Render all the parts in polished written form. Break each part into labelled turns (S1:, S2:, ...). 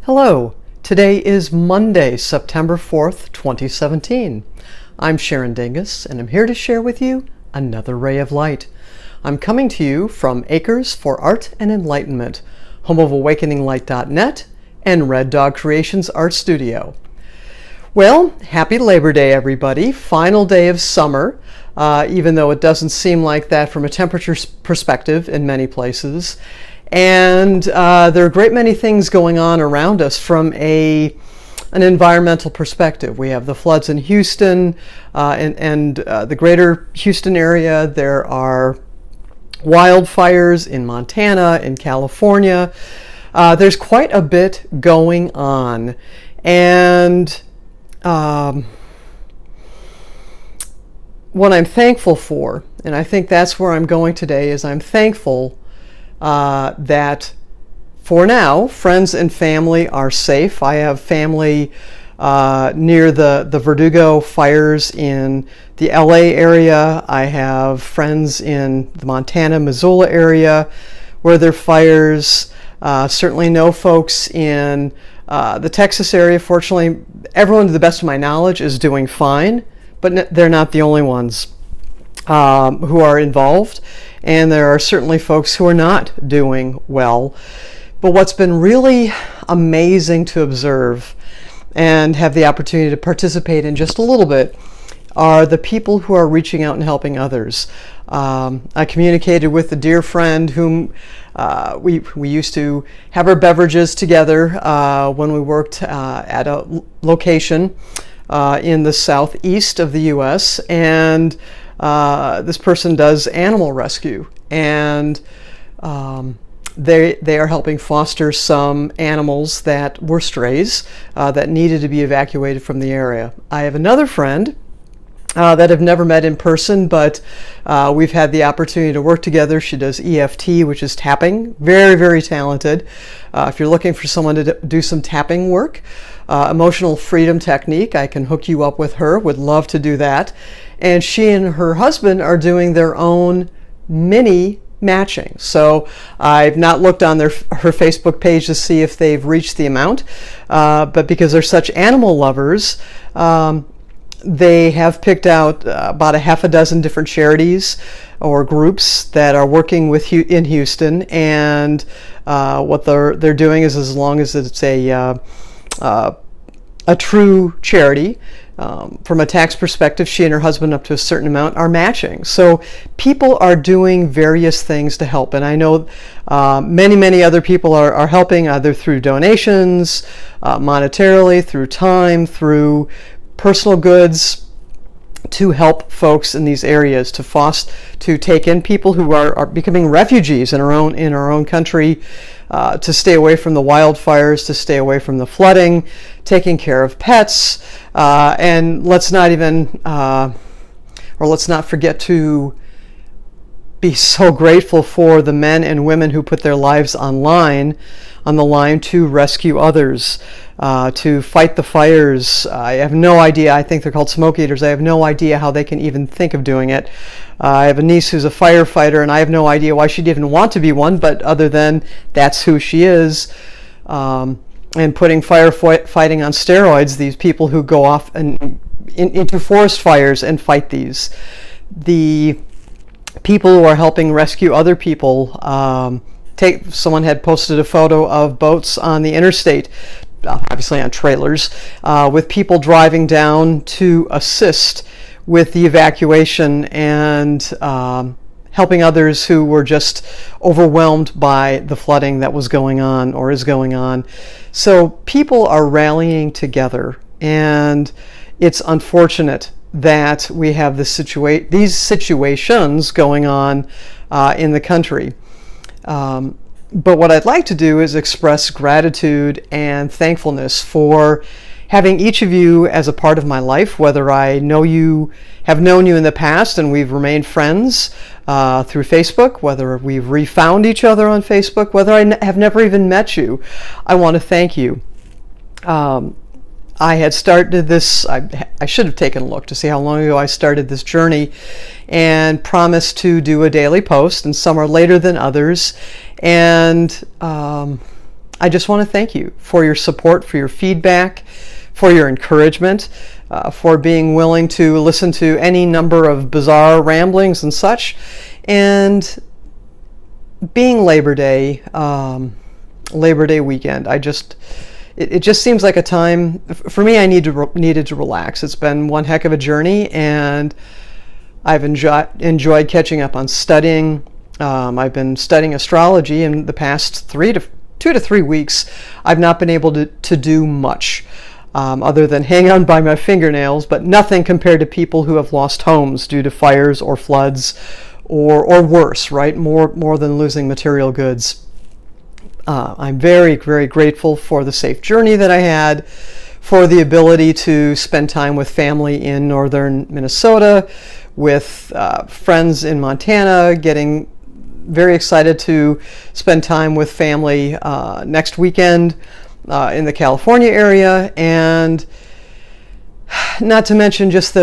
S1: Hello, today is Monday, September 4th, 2017. I'm Sharon Dingus, and I'm here to share with you another ray of light. I'm coming to you from Acres for Art and Enlightenment, home of AwakeningLight.net and Red Dog Creations Art Studio. Well, happy Labor Day, everybody. Final day of summer, even though it doesn't seem like that from a temperature perspective in many places. And there are a great many things going on around us from an environmental perspective. We have the floods in Houston and the greater Houston area. There are wildfires in Montana, in California. There's quite a bit going on. And what I'm thankful for, and I think that's where I'm going today, is I'm thankful that for now, friends and family are safe. I have family near the Verdugo fires in the LA area. I have friends in the Montana, Missoula area where there are fires. Certainly know folks in the Texas area. Fortunately, everyone, to the best of my knowledge, is doing fine, but they're not the only ones who are involved. And there are certainly folks who are not doing well. But what's been really amazing to observe and have the opportunity to participate in just a little bit are the people who are reaching out and helping others. I communicated with a dear friend whom we used to have our beverages together when we worked at a location in the southeast of the U.S. And this person does animal rescue, and they are helping foster some animals that were strays that needed to be evacuated from the area. I have another friend that I've never met in person, but we've had the opportunity to work together. She does EFT, which is tapping. Very, very talented. If you're looking for someone to do some tapping work, emotional freedom technique, I can hook you up with her. Would love to do that. And she and her husband are doing their own mini matching. So I've not looked on her Facebook page to see if they've reached the amount, but because they're such animal lovers, they have picked out about a half a dozen different charities or groups that are working in Houston, and what they're doing is, as long as it's a true charity, from a tax perspective, she and her husband, up to a certain amount, are matching. So people are doing various things to help, and I know many other people are helping, either through donations, monetarily, through time, through personal goods, to help folks in these areas, to take in people who are becoming refugees in our own country, to stay away from the wildfires, to stay away from the flooding, taking care of pets, and let's not forget to be so grateful for the men and women who put their lives on the line to rescue others, to fight the fires. I have no idea. I think they're called smoke eaters. I have no idea how they can even think of doing it. I have a niece who's a firefighter, and I have no idea why she'd even want to be one, but other than that's who she is. And putting firefighting on steroids, these people who go off and into forest fires and fight these. The people who are helping rescue other people. Someone had posted a photo of boats on the interstate, obviously on trailers, with people driving down to assist with the evacuation and helping others who were just overwhelmed by the flooding that was going on or is going on. So people are rallying together, and it's unfortunate that we have these situations going on in the country. But what I'd like to do is express gratitude and thankfulness for having each of you as a part of my life, whether I have known you in the past and we've remained friends through Facebook, whether we've refound each other on Facebook, whether I have never even met you. I want to thank you. I had started this, I should have taken a look to see how long ago I started this journey, and promised to do a daily post, and some are later than others. And I just want to thank you for your support, for your feedback, for your encouragement, for being willing to listen to any number of bizarre ramblings and such. And being Labor Day weekend, it just seems like a time for me. I needed to relax. It's been one heck of a journey, and I've enjoyed catching up on studying. I've been studying astrology in the past 2 to 3 weeks. I've not been able to do much other than hang on by my fingernails, but nothing compared to people who have lost homes due to fires or floods, or worse, right? More than losing material goods. I'm very, very grateful for the safe journey that I had, for the ability to spend time with family in northern Minnesota, with friends in Montana, getting very excited to spend time with family next weekend in the California area, and not to mention just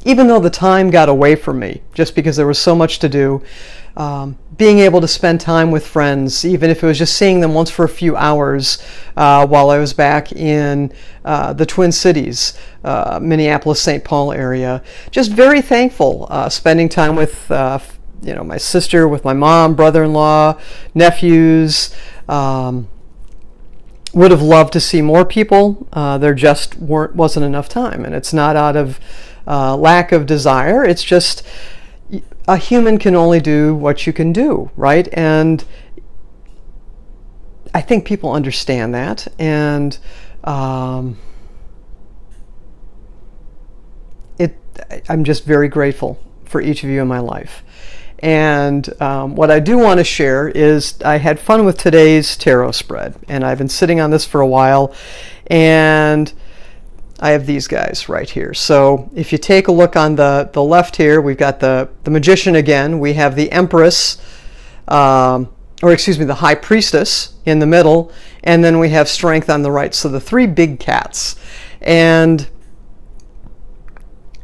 S1: even though the time got away from me, just because there was so much to do, being able to spend time with friends, even if it was just seeing them once for a few hours while I was back in the Twin Cities, Minneapolis, St. Paul area. Just very thankful, spending time with my sister, with my mom, brother-in-law, nephews. Would have loved to see more people. There just wasn't enough time, and it's not out of lack of desire. It's just a human can only do what you can do, right? And I think people understand that, and I'm just very grateful for each of you in my life. And what I do want to share is I had fun with today's tarot spread, and I've been sitting on this for a while, and I have these guys right here. So if you take a look on the left here, we've got the Magician again. We have the Empress, the High Priestess in the middle, and then we have Strength on the right. So the three big cats. And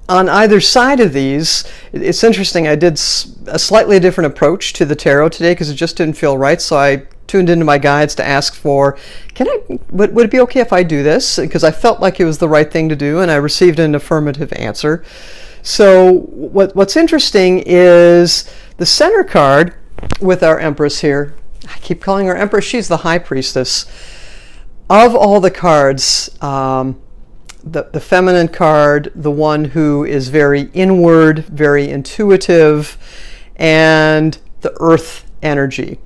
S1: on either side of these, it's interesting, I did a slightly different approach to the tarot today because it just didn't feel right. So I tuned into my guides to ask for, would it be okay if I do this? Because I felt like it was the right thing to do, and I received an affirmative answer. So what's interesting is the center card with our Empress here. I keep calling her Empress. She's the High Priestess. Of all the cards, the feminine card, the one who is very inward, very intuitive, and the earth energy.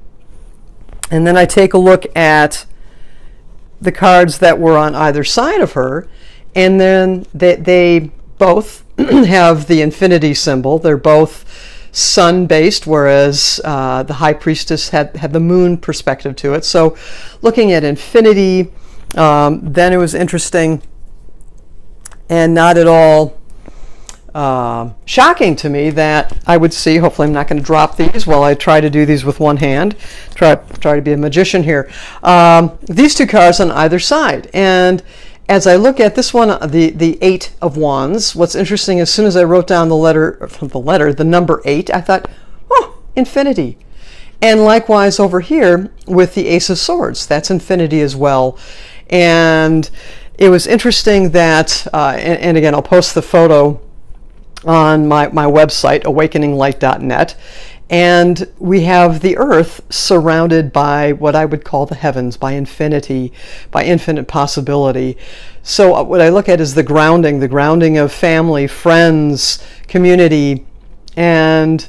S1: And then I take a look at the cards that were on either side of her, and then they both have the infinity symbol. They're both sun-based, whereas the High Priestess had the moon perspective to it. So looking at infinity, then it was interesting and not at all shocking to me that I would see, hopefully I'm not going to drop these while I try to do these with one hand, try to be a magician here, these two cards on either side. And as I look at this one, the Eight of Wands, what's interesting, as soon as I wrote down the number 8, I thought, oh, infinity. And likewise over here with the Ace of Swords, that's infinity as well. And it was interesting that, and again, I'll post the photo on my website, awakeninglight.net, and we have the earth surrounded by what I would call the heavens, by infinity, by infinite possibility. So what I look at is the grounding of family, friends, community, and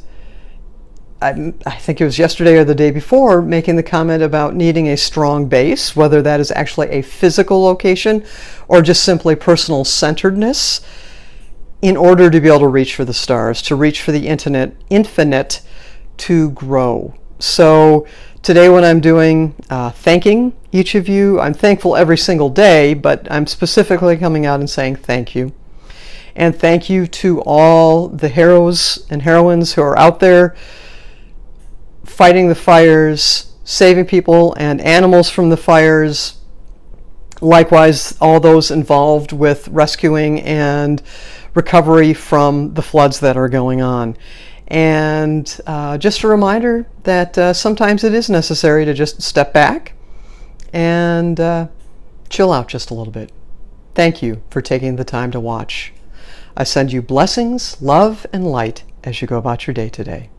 S1: I think it was yesterday or the day before, making the comment about needing a strong base, whether that is actually a physical location or just simply personal centeredness, in order to be able to reach for the stars, to reach for the infinite, to grow. So today when I'm doing thanking each of you, I'm thankful every single day, but I'm specifically coming out and saying thank you. And thank you to all the heroes and heroines who are out there fighting the fires, saving people and animals from the fires. Likewise, all those involved with rescuing and recovery from the floods that are going on. And just a reminder that sometimes it is necessary to just step back and chill out just a little bit. Thank you for taking the time to watch. I send you blessings, love, and light as you go about your day today.